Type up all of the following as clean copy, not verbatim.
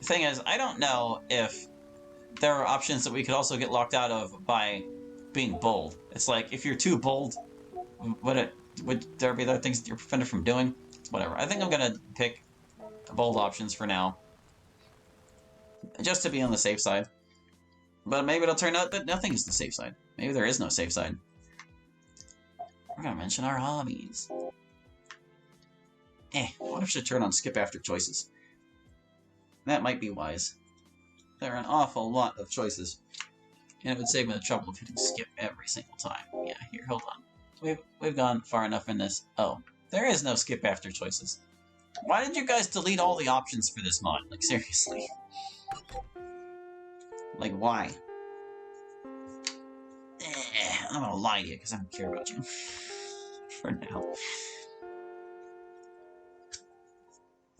The thing is, I don't know if there are options that we could also get locked out of by being bold. It's like, if you're too bold, would there be other things that you're prevented from doing? Whatever. I think I'm gonna pick bold options for now, just to be on the safe side. But maybe it'll turn out that nothing is the safe side. Maybe there is no safe side. We're gonna mention our hobbies. What if I should turn on skip after choices? That might be wise. There are an awful lot of choices, and it would save me the trouble of hitting skip every single time. Yeah, here, hold on. We've gone far enough in this. Oh, there is no skip after choices. Why did you guys delete all the options for this mod? Like, seriously. Like, why? I'm gonna lie to you, because I don't care about you. For now.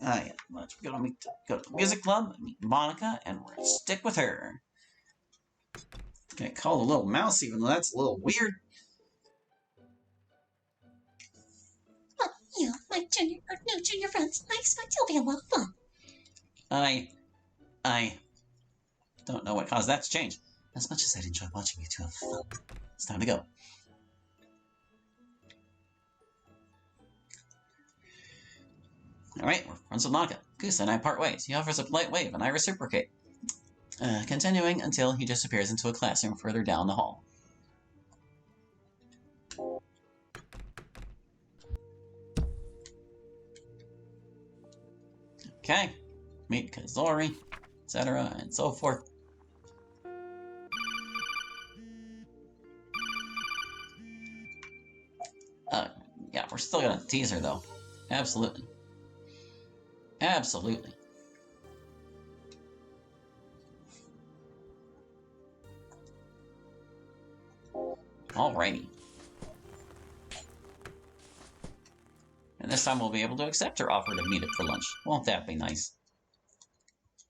Yeah, let's go to the music club, meet Monica, and we're gonna stick with her. Gonna call the little mouse, even though that's a little weird. Well, you, my junior or new junior friends, I expect you'll be a lot of fun. I don't know what caused that to change. As much as I'd enjoy watching you two have fun, it's time to go. Alright, we're friends with Monica. Goose and I part ways. He offers a polite wave, and I reciprocate. Continuing until he disappears into a classroom further down the hall. Okay. Meet Kazori, etc., and so forth. Yeah, we're still gonna tease her, though. Absolutely. Absolutely. Alrighty. And this time we'll be able to accept her offer to meet up for lunch. Won't that be nice?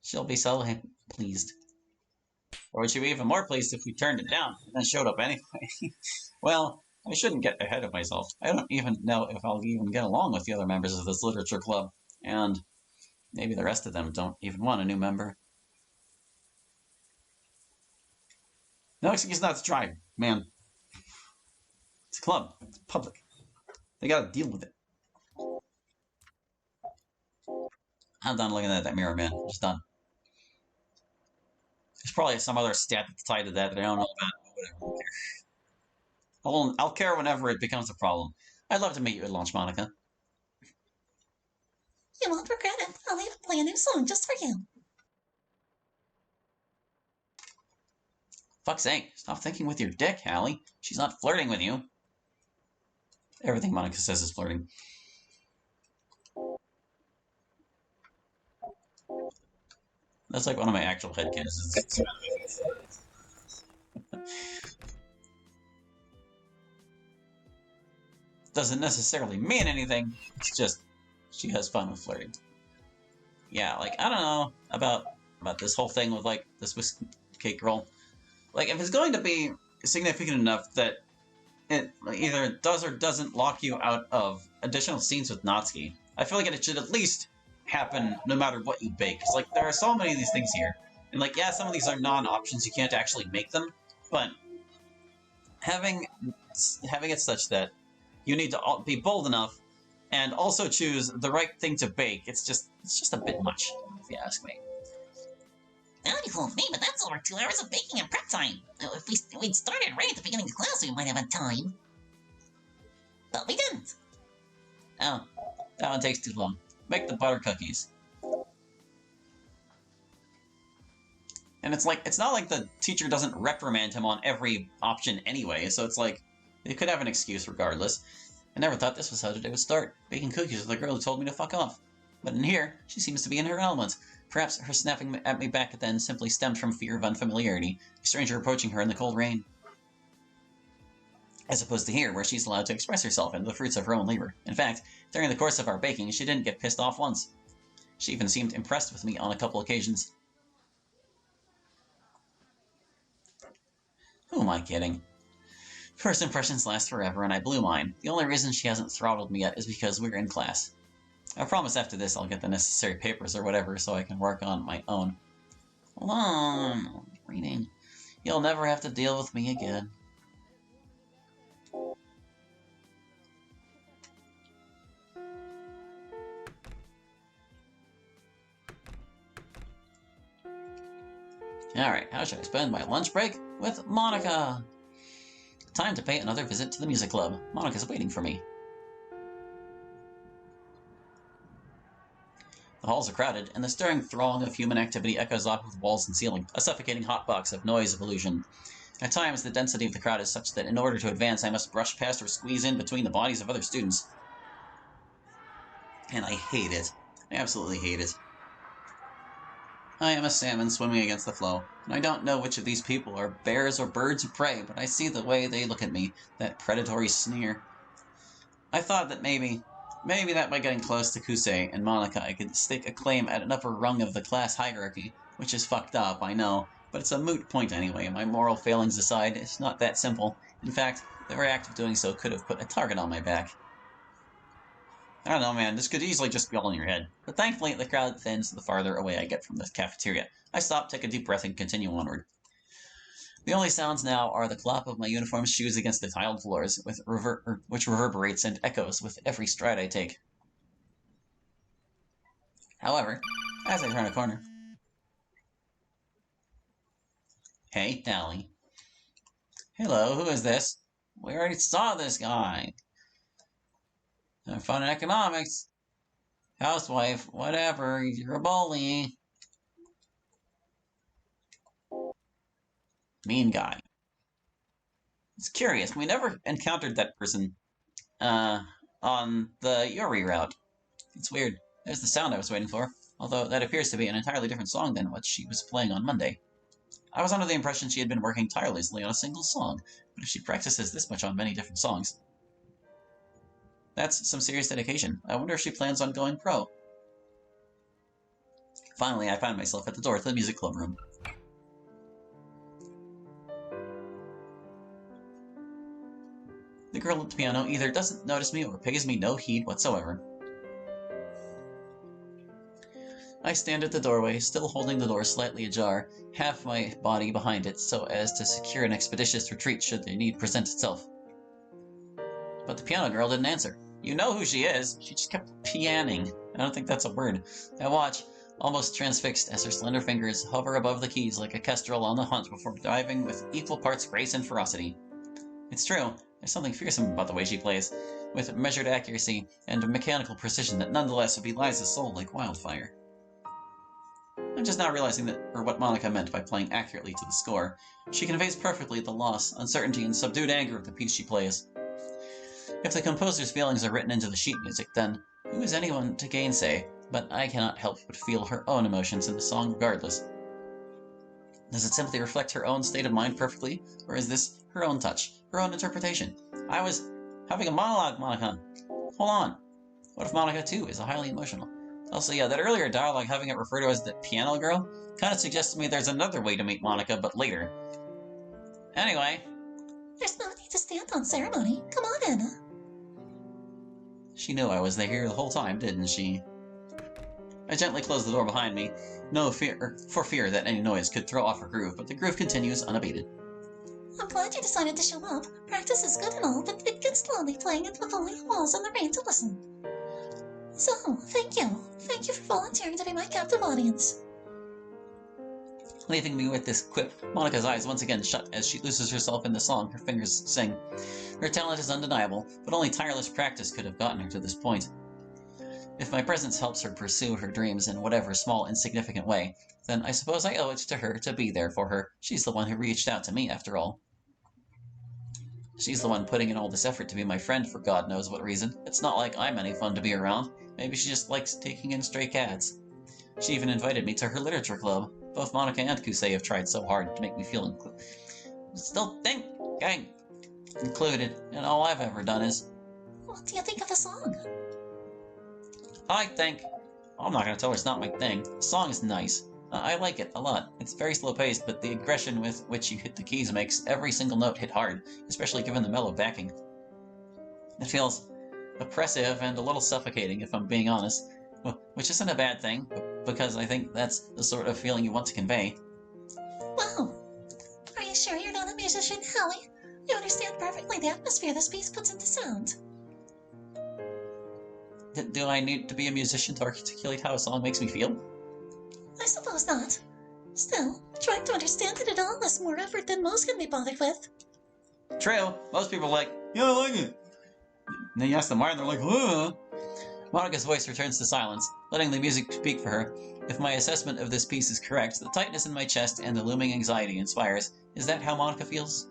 She'll be so pleased. Or would she be even more pleased if we turned it down and then showed up anyway? Well, I shouldn't get ahead of myself. I don't even know if I'll even get along with the other members of this literature club. And maybe the rest of them don't even want a new member. No excuse not to try, man. It's a club. It's public. They gotta deal with it. I'm done looking at that mirror, man. I'm just done. There's probably some other stat that's tied to that I don't know about, but whatever. I'll care whenever it becomes a problem. I'd love to meet you at lunch, Monica. You won't regret it. I'll even play a new song just for you. Fuck's sake, stop thinking with your dick, Hallie. She's not flirting with you. Everything Monica says is flirting. That's like one of my actual headcanons. Doesn't necessarily mean anything, it's just she has fun with flirting. Yeah, like, I don't know about this whole thing with, like, this whiskey cake girl. Like, if it's going to be significant enough that it either does or doesn't lock you out of additional scenes with Natsuki, I feel like it should at least happen no matter what you bake. Because, like, there are so many of these things here. And, like, yeah, some of these are non-options, you can't actually make them, but having it such that you need to be bold enough and also choose the right thing to bake, it's just a bit much, if you ask me. That would be cool with me, but that's over 2 hours of baking and prep time. If we'd started right at the beginning of class, we might have had time. But we didn't. Oh, that one takes too long. Make the butter cookies. And it's like, it's not like the teacher doesn't reprimand him on every option anyway, so it's like, they could have an excuse regardless. I never thought this was how today would start, baking cookies with the girl who told me to fuck off. But in here, she seems to be in her element. Perhaps her snapping at me back then simply stemmed from fear of unfamiliarity, a stranger approaching her in the cold rain. As opposed to here, where she's allowed to express herself and the fruits of her own labor. In fact, during the course of our baking, she didn't get pissed off once. She even seemed impressed with me on a couple occasions. Who am I kidding? First impressions last forever, and I blew mine. The only reason she hasn't throttled me yet is because we're in class. I promise after this I'll get the necessary papers or whatever so I can work on my own. Hold on. Reading. You'll never have to deal with me again. Alright, how should I spend my lunch break? With Monica! Time to pay another visit to the music club. Monica's waiting for me. The halls are crowded, and the stirring throng of human activity echoes off of the walls and ceiling, a suffocating hotbox of noise illusion. At times, the density of the crowd is such that in order to advance, I must brush past or squeeze in between the bodies of other students. And I hate it. I absolutely hate it. I am a salmon swimming against the flow, and I don't know which of these people are bears or birds of prey, but I see the way they look at me, that predatory sneer. I thought that maybe that by getting close to Kusei and Monica I could stake a claim at an upper rung of the class hierarchy, which is fucked up, I know, but it's a moot point anyway. My moral failings aside, it's not that simple. In fact, the very act of doing so could have put a target on my back. I don't know, man, this could easily just be all in your head. But thankfully, the crowd thins the farther away I get from the cafeteria. I stop, take a deep breath, and continue onward. The only sounds now are the clop of my uniform shoes against the tiled floors, which reverberates and echoes with every stride I take. However, as I turn a corner... Hey, Allie. Hello, who is this? We already saw this guy. Fun in economics. Housewife, whatever, you're a bully. Mean guy. It's curious, we never encountered that person, on the Yuri route. It's weird. There's the sound I was waiting for, although that appears to be an entirely different song than what she was playing on Monday. I was under the impression she had been working tirelessly on a single song, but if she practices this much on many different songs, that's some serious dedication. I wonder if she plans on going pro. Finally, I found myself at the door to the music club room. The girl at the piano either doesn't notice me or pays me no heed whatsoever. I stand at the doorway, still holding the door slightly ajar, half my body behind it so as to secure an expeditious retreat should the need present itself. But the piano girl didn't answer. You know who she is. She just kept pianing. I don't think that's a word. I watch, almost transfixed, as her slender fingers hover above the keys like a kestrel on the hunt before diving with equal parts grace and ferocity. It's true, there's something fearsome about the way she plays, with measured accuracy and mechanical precision that nonetheless belies the soul like wildfire. I'm just now realizing what Monica meant by playing accurately to the score. She conveys perfectly the loss, uncertainty, and subdued anger of the piece she plays. If the composer's feelings are written into the sheet music, then who is anyone to gainsay? But I cannot help but feel her own emotions in the song regardless. Does it simply reflect her own state of mind perfectly, or is this her own touch, her own interpretation? I was having a monologue, Monica. Hold on. What if Monica, too, is highly emotional? Also, yeah, that earlier dialogue having it referred to as the piano girl kind of suggests to me there's another way to meet Monica, but later. Anyway. There's no need to stand on ceremony. Come on, Anna. She knew I was here the whole time, didn't she? I gently closed the door behind me, for fear that any noise could throw off her groove, but the groove continues unabated. I'm glad you decided to show up. Practice is good and all, but it gets lonely playing into the falling walls in the rain to listen. So, thank you. Thank you for volunteering to be my captive audience. Leaving me with this quip, Monica's eyes once again shut as she loses herself in the song her fingers sing. Her talent is undeniable, but only tireless practice could have gotten her to this point. If my presence helps her pursue her dreams in whatever small, insignificant way, then I suppose I owe it to her to be there for her. She's the one who reached out to me, after all. She's the one putting in all this effort to be my friend for God knows what reason. It's not like I'm any fun to be around. Maybe she just likes taking in stray cats. She even invited me to her literature club. Both Monica and Kusei have tried so hard to make me feel included, and all I've ever done is... What do you think of the song? I'm not going to tell her it's not my thing. The song is nice. I like it a lot. It's very slow-paced, but the aggression with which you hit the keys makes every single note hit hard, especially given the mellow backing. It feels oppressive and a little suffocating, if I'm being honest. Which isn't a bad thing, because I think that's the sort of feeling you want to convey. Wow. Are you sure you're not a musician, Hallie? You understand perfectly the atmosphere this piece puts into sound. Do I need to be a musician to articulate how a song makes me feel? I suppose not. Still, trying to understand it at all is more effort than most can be bothered with. True. Most people are like, yeah, I like it. And then you ask them why, and they're like, huh? Monica's voice returns to silence, letting the music speak for her. If my assessment of this piece is correct, the tightness in my chest and the looming anxiety inspires. Is that how Monica feels?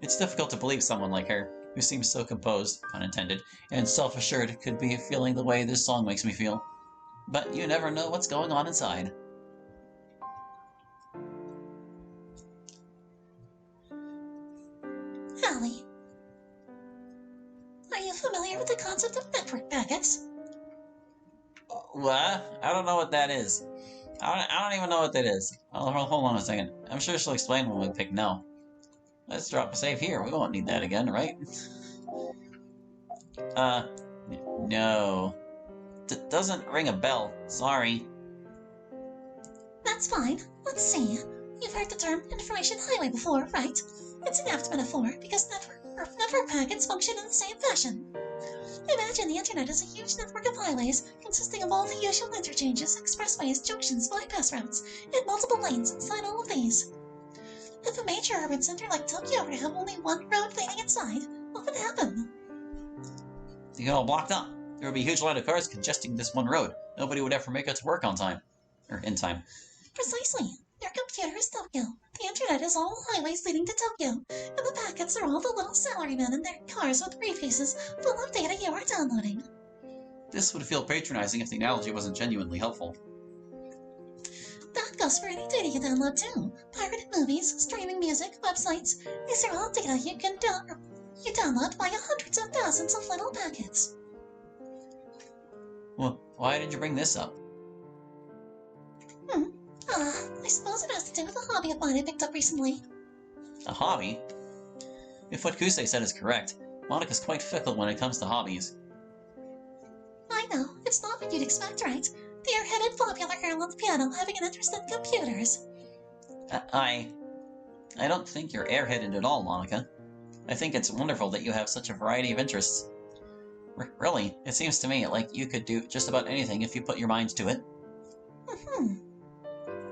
It's difficult to believe someone like her, who seems so composed, pun intended, and self-assured, could be feeling the way this song makes me feel. But you never know what's going on inside. Hallie, are you familiar with the concept of network packets? What? I don't know what that is. I don't even know what that is. Hold on a second. I'm sure she'll explain when we pick no. Let's drop a save here. We won't need that again, right? No. Doesn't ring a bell. Sorry. That's fine. Let's see. You've heard the term information highway before, right? It's an apt metaphor because network packets function in the same fashion. Imagine the internet as a huge network of highways consisting of all the usual interchanges, expressways, junctions, bypass routes, and multiple lanes inside all of these. If a major urban center like Tokyo were to have only one road leading inside, what would happen? You get all blocked up. There would be a huge line of cars congesting this one road. Nobody would ever make it to work on time. Or in time. Precisely. Your computer is Tokyo. The internet is all highways leading to Tokyo, and the packets are all the little salarymen in their cars with briefcases full of data you are downloading. This would feel patronizing if the analogy wasn't genuinely helpful. That goes for any data you download too. Pirated movies, streaming music, websites. These are all data you can download via hundreds of thousands of little packets. Well, why did you bring this up? I suppose it has to do with a hobby of mine I picked up recently. A hobby? If what Kusei said is correct, Monica's quite fickle when it comes to hobbies. I know, it's not what you'd expect, right? The air-headed popular girl on the piano having an interest in computers. I don't think you're airheaded at all, Monica. I think it's wonderful that you have such a variety of interests. Really, it seems to me like you could do just about anything if you put your mind to it.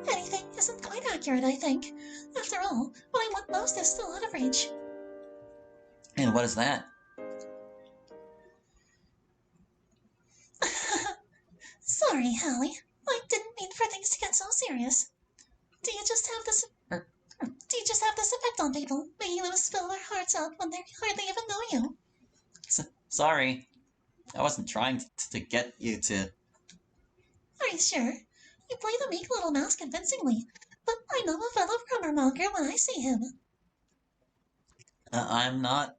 Anything isn't quite accurate, I think. After all, what I want most is still out of reach. And what is that? Sorry, Hallie. I didn't mean for things to get so serious. Do you just have this effect on people, making them spill their hearts out when they hardly even know you? Sorry. I wasn't trying to get you to... Are you sure? You play the meek little mouse convincingly, but I know a fellow rumormonger when I see him. I'm not.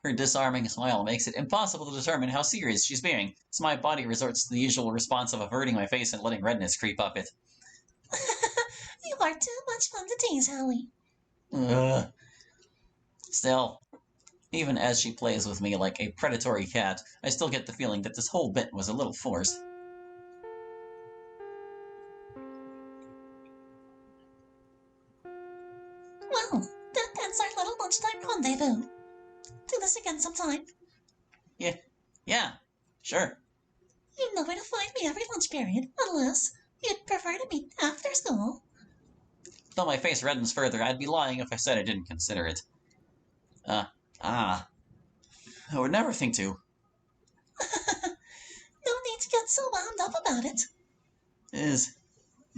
Her disarming smile makes it impossible to determine how serious she's being, so my body resorts to the usual response of averting my face and letting redness creep up it. You are too much fun to tease, Hallie. Still, even as she plays with me like a predatory cat, I still get the feeling that this whole bit was a little forced. Well, that ends our little lunchtime rendezvous. Do this again sometime. Yeah, sure. You know where to find me every lunch period, unless you'd prefer to meet after school. Though my face reddens further, I'd be lying if I said I didn't consider it. I would never think to. No need to get so wound up about it. Is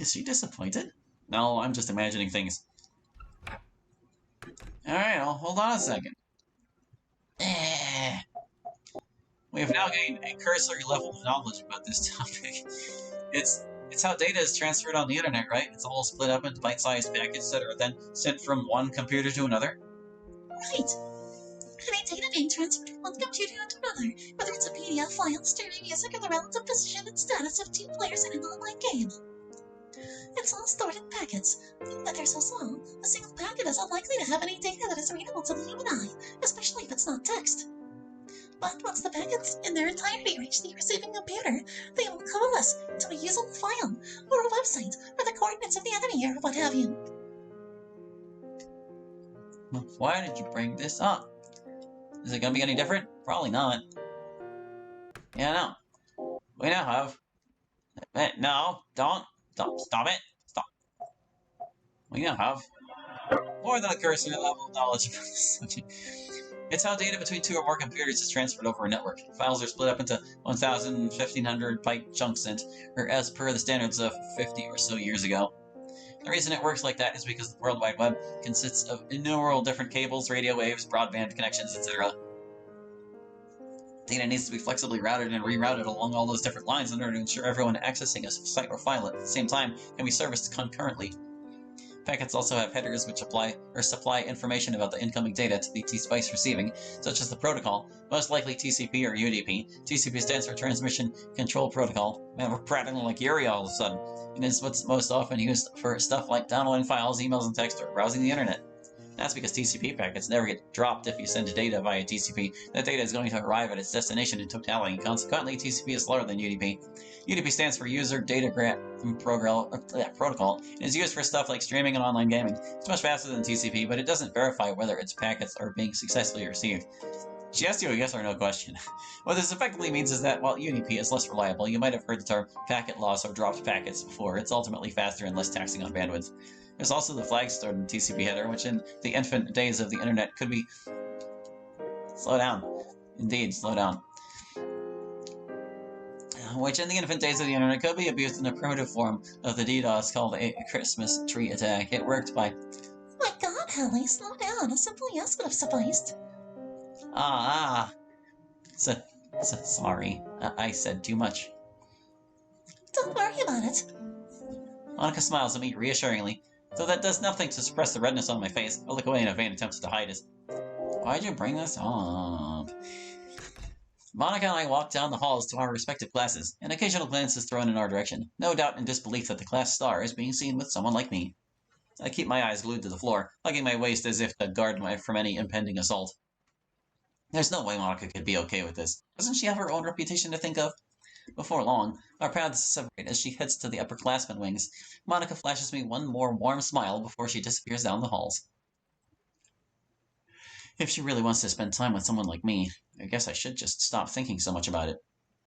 she disappointed? No, I'm just imagining things. Alright, well, hold on a second. We have now gained a cursory level of knowledge about this topic. It's how data is transferred on the internet, right? It's all split up into bite-sized packets that are then sent from one computer to another. Right. Any data being transferred from one computer to another, whether it's a PDF file, streaming music, or the relative position and status of two players in an online game. It's all stored in packets. Being that they're so small, a single packet is unlikely to have any data that is readable to the human eye, especially if it's not text. But once the packets in their entirety reach the receiving computer, they will coalesce into a usable file, or a website, or the coordinates of the enemy, or what have you. Why did you bring this up? Is it gonna be any different? Probably not. Yeah, no. We now have... No, don't, stop it. Stop. We now have more than a cursory level of knowledge about this subject. It's how data between two or more computers is transferred over a network. Files are split up into 1,000, 1,500 byte chunks or as per the standards of 50 or so years ago. The reason it works like that is because the World Wide Web consists of innumerable different cables, radio waves, broadband connections, etc. Data needs to be flexibly routed and rerouted along all those different lines in order to ensure everyone accessing a site or file at the same time can be serviced concurrently. Packets also have headers which supply information about the incoming data to the device receiving, such as the protocol, most likely TCP or UDP. TCP stands for Transmission Control Protocol. Man, we're prattling like Yuri all of a sudden. It is what's most often used for stuff like downloading files, emails, and text, or browsing the internet. That's because TCP packets never get dropped if you send data via TCP. That data is going to arrive at its destination in totality. Consequently, TCP is slower than UDP. UDP stands for User Datagram Protocol and is used for stuff like streaming and online gaming. It's much faster than TCP, but it doesn't verify whether its packets are being successfully received. She asked you a yes or no question. What this effectively means is that while UDP is less reliable, you might have heard the term packet loss or dropped packets before. It's ultimately faster and less taxing on bandwidth. There's also the flag stored in the TCP header, which in the infant days of the internet could be... Slow down. Indeed, slow down. Which in the infant days of the internet could be abused in a primitive form of the DDoS called a Christmas tree attack. It worked by... My God, Hallie, slow down. A simple yes would have sufficed. Sorry. I said too much. Don't worry about it. Monica smiles at me reassuringly, though that does nothing to suppress the redness on my face. I look away in a vain attempt to hide it. Why'd you bring this up? Monica and I walk down the halls to our respective classes, an occasional glance is thrown in our direction, no doubt in disbelief that the class star is being seen with someone like me. I keep my eyes glued to the floor, hugging my waist as if to guard me from any impending assault. There's no way Monica could be okay with this. Doesn't she have her own reputation to think of? Before long, our paths separate as she heads to the upperclassmen wings. Monica flashes me one more warm smile before she disappears down the halls. If she really wants to spend time with someone like me, I guess I should just stop thinking so much about it.